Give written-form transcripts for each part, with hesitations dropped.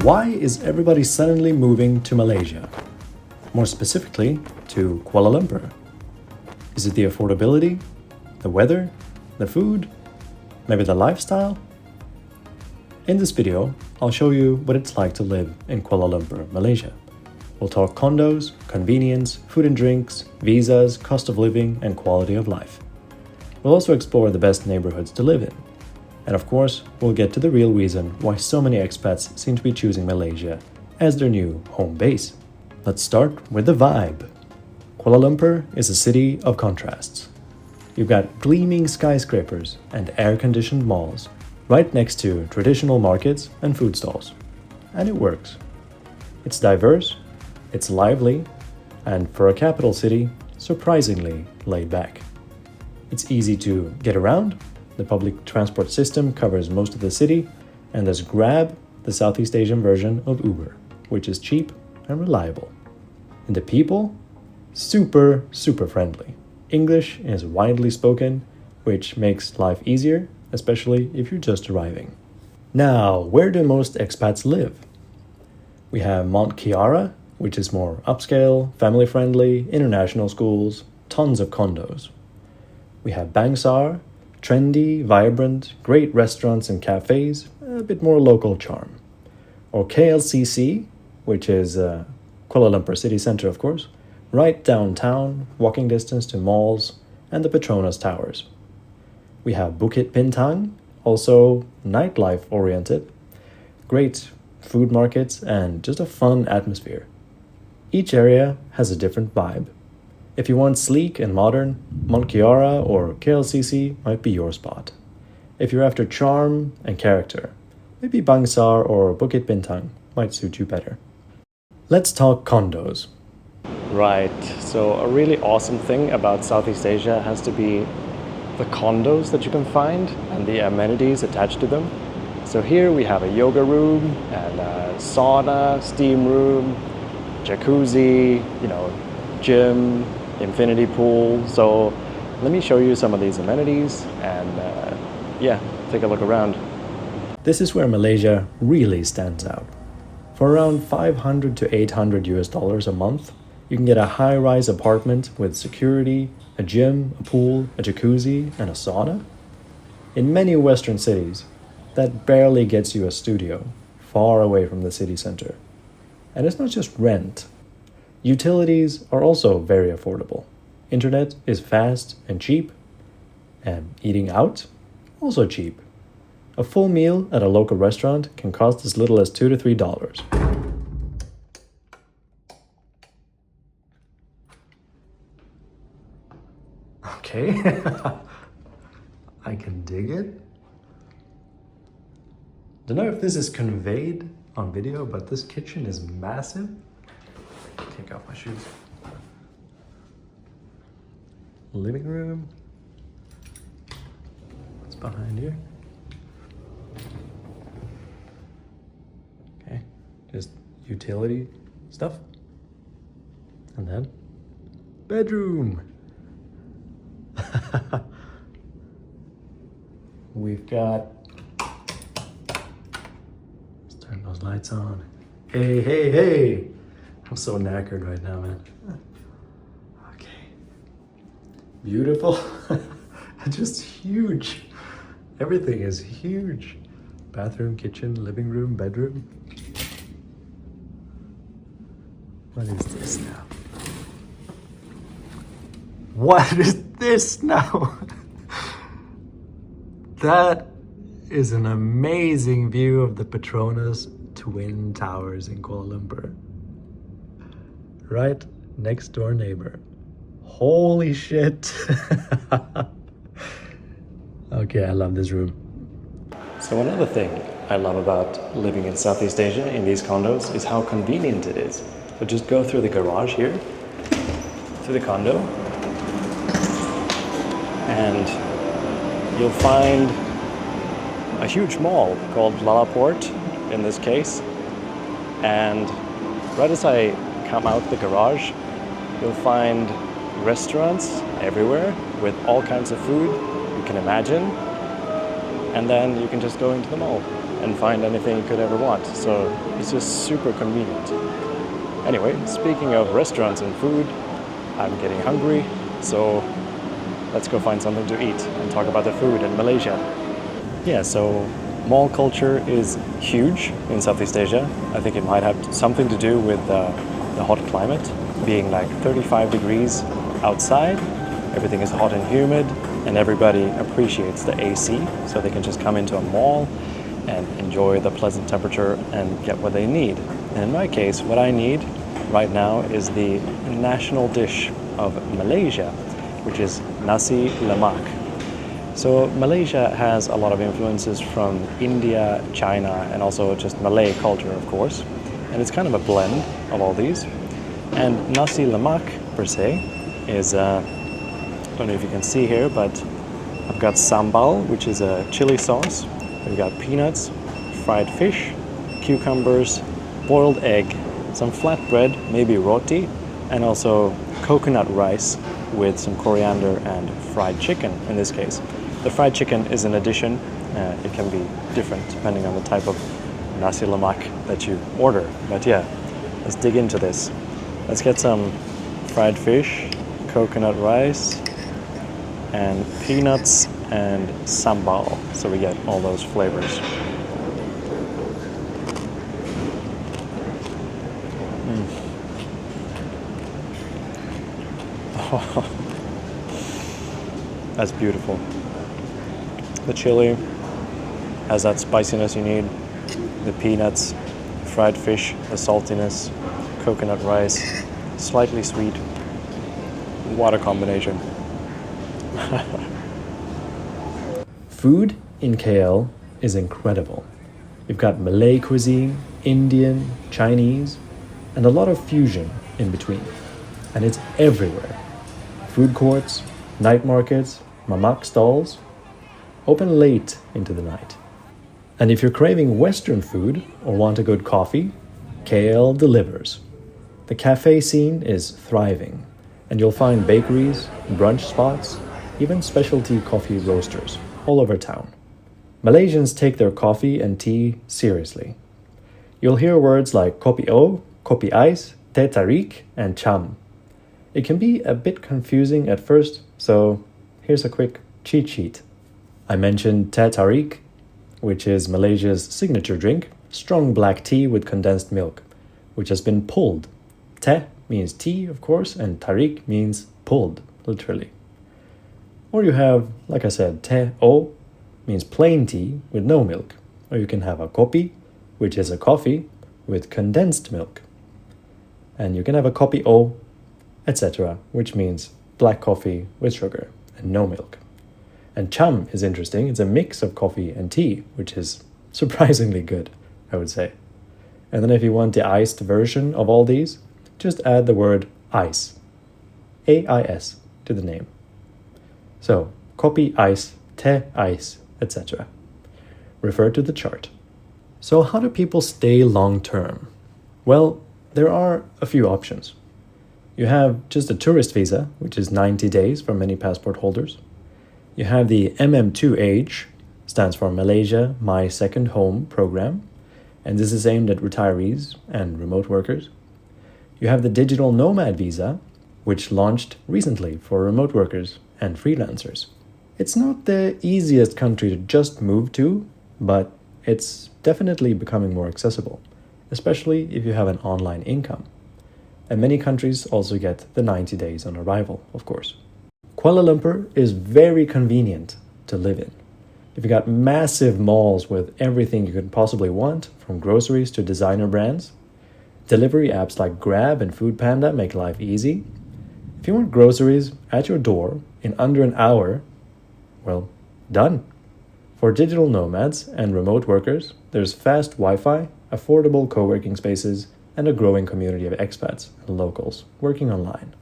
Why is everybody suddenly moving to Malaysia? More specifically, to Kuala Lumpur. Is it the affordability, the weather, the food, maybe the lifestyle? In this video, I'll show you what it's like to live in Kuala Lumpur, Malaysia. We'll talk condos, convenience, food and drinks, visas, cost of living, and quality of life. We'll also explore the best neighborhoods to live in. And of course, we'll get to the real reason why so many expats seem to be choosing Malaysia as their new home base. Let's start with the vibe. Kuala Lumpur is a city of contrasts. You've got gleaming skyscrapers and air-conditioned malls right next to traditional markets and food stalls. And it works. It's diverse, it's lively, and for a capital city, surprisingly laid back. It's easy to get around. The public transport system covers most of the city, and there's Grab, the Southeast Asian version of Uber, which is cheap and reliable. And the people? Super friendly. English is widely spoken, which makes life easier, especially if you're just arriving. Now, where do most expats live? We have Mont Kiara, which is more upscale, family-friendly, international schools, tons of condos. We have Bangsar, trendy, vibrant, great restaurants and cafes, a bit more local charm. Or KLCC, which is Kuala Lumpur city centre, of course, right downtown, walking distance to malls and the Petronas Towers. We have Bukit Bintang, also nightlife oriented, great food markets and just a fun atmosphere. Each area has a different vibe. If you want sleek and modern, Mont Kiara or KLCC might be your spot. If you're after charm and character, maybe Bangsar or Bukit Bintang might suit you better. Let's talk condos. Right, so a really awesome thing about Southeast Asia has to be the condos that you can find and the amenities attached to them. So here we have a yoga room and a sauna, steam room, jacuzzi, gym, infinity pool. So let me show you some of these amenities and take a look around. This is where Malaysia really stands out. For around $500 to $800 a month, you can get a high-rise apartment with security, a gym, a pool, a jacuzzi, and a sauna. In many Western cities, that barely gets you a studio, far away from the city center. And it's not just rent. Utilities are also very affordable. Internet is fast and cheap, and eating out, also cheap. A full meal at a local restaurant can cost as little as $2 to $3. Okay, I can dig it. Don't know if this is conveyed on video, but this kitchen is massive. Take off my shoes. Living room. What's behind here? Okay, just utility stuff. And then bedroom. We've got, let's turn those lights on. Hey. I'm so knackered right now, man. Okay. Beautiful. Just huge. Everything is huge. Bathroom, kitchen, living room, bedroom. What is this now? What is this now? That is an amazing view of the Petronas Twin Towers in Kuala Lumpur. Right next door neighbor. Holy shit. Okay, I love this room. So another thing I love about living in Southeast Asia in these condos is how convenient it is. So just go through the garage here, to the condo, and you'll find a huge mall called Lalaport in this case. And right as I come out the garage, you'll find restaurants everywhere with all kinds of food you can imagine, and then you can just go into the mall. and find anything you could ever want. So it's just super convenient. Anyway, speaking of restaurants and food, I'm getting hungry, so let's go find something to eat and talk about the food in Malaysia. Yeah, so mall culture is huge in Southeast Asia. I think it might have something to do with the hot climate, being like 35 degrees outside. Everything is hot and humid, and everybody appreciates the AC, so they can just come into a mall and enjoy the pleasant temperature and get what they need. And in my case, what I need right now is the national dish of Malaysia, which is nasi lemak. So Malaysia has a lot of influences from India, China, and also just Malay culture, of course. And it's kind of a blend of all these. And nasi lemak, per se, is, I don't know if you can see here, but I've got sambal, which is a chili sauce. We've got peanuts, fried fish, cucumbers, boiled egg, some flatbread, maybe roti, and also coconut rice with some coriander and fried chicken in this case. The fried chicken is an addition. It can be different depending on the type of nasi lemak that you order. But yeah, let's dig into this. Let's get some fried fish, coconut rice, and peanuts and sambal, so we get all those flavors. Oh, that's beautiful. The chili has that spiciness you need, the peanuts, fried fish, the saltiness, coconut rice, slightly sweet. What a combination. Food in KL is incredible. You've got Malay cuisine, Indian, Chinese, and a lot of fusion in between. And it's everywhere. Food courts, night markets, mamak stalls, open late into the night. And if you're craving Western food or want a good coffee, KL delivers. The cafe scene is thriving, and you'll find bakeries, brunch spots, even specialty coffee roasters all over town. Malaysians take their coffee and tea seriously. You'll hear words like kopi o, kopi ais, teh tarik, and cham. It can be a bit confusing at first, so here's a quick cheat sheet. I mentioned teh tarik, which is Malaysia's signature drink, strong black tea with condensed milk, which has been pulled. Teh means tea, of course, and tarik means pulled, literally. Or you have, like I said, teh o means plain tea with no milk. Or you can have a kopi, which is a coffee with condensed milk. And you can have a kopi o, etc., which means black coffee with sugar and no milk. And cham is interesting. It's a mix of coffee and tea, which is surprisingly good, I would say. And then if you want the iced version of all these, just add the word ice, A-I-S, to the name. So, kopi ice, teh ice, etc. Refer to the chart. So how do people stay long term? Well, there are a few options. You have just a tourist visa, which is 90 days for many passport holders. You have the MM2H, stands for Malaysia My Second Home program, and this is aimed at retirees and remote workers. You have the digital nomad visa, which launched recently for remote workers and freelancers. It's not the easiest country to just move to, but it's definitely becoming more accessible, especially if you have an online income. And many countries also get the 90 days on arrival, of course. Kuala Lumpur is very convenient to live in. If you got massive malls with everything you could possibly want, from groceries to designer brands, delivery apps like Grab and Foodpanda make life easy. If you want groceries at your door in under an hour, well, done. For digital nomads and remote workers, there's fast Wi-Fi, affordable co-working spaces, and a growing community of expats and locals working online.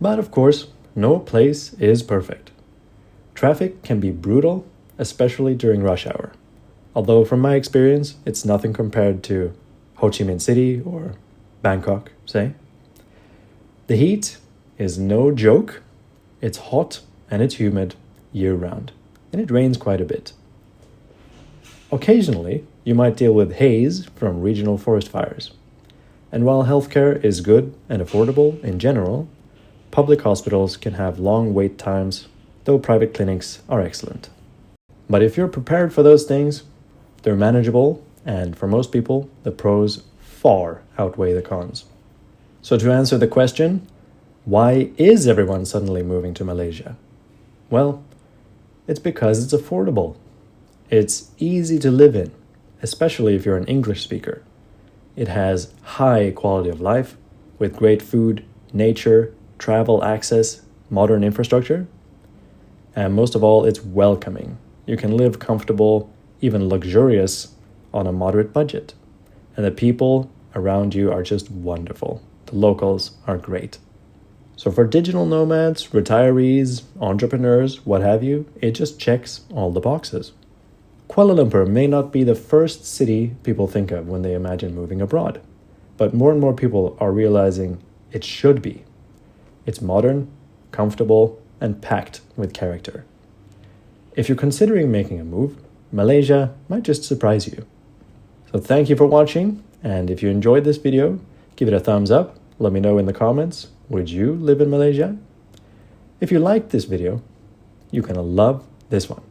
But of course, no place is perfect. Traffic can be brutal, especially during rush hour. Although from my experience, it's nothing compared to Ho Chi Minh City or Bangkok, say. The heat is no joke. It's hot and it's humid year-round, and it rains quite a bit. Occasionally, you might deal with haze from regional forest fires. And while healthcare is good and affordable in general, public hospitals can have long wait times, though private clinics are excellent. But if you're prepared for those things, they're manageable, and for most people, the pros far outweigh the cons. So to answer the question, why is everyone suddenly moving to Malaysia? Well, it's because it's affordable. It's easy to live in, especially if you're an English speaker. It has high quality of life with great food, nature, travel access, modern infrastructure. And most of all, it's welcoming. You can live comfortable, even luxurious, on a moderate budget. And the people around you are just wonderful. The locals are great. So for digital nomads, retirees, entrepreneurs, what have you, it just checks all the boxes. Kuala Lumpur may not be the first city people think of when they imagine moving abroad, but more and more people are realizing it should be. It's modern, comfortable, and packed with character. If you're considering making a move, Malaysia might just surprise you. So thank you for watching, and if you enjoyed this video, give it a thumbs up. Let me know in the comments, would you live in Malaysia? If you liked this video, you're gonna love this one.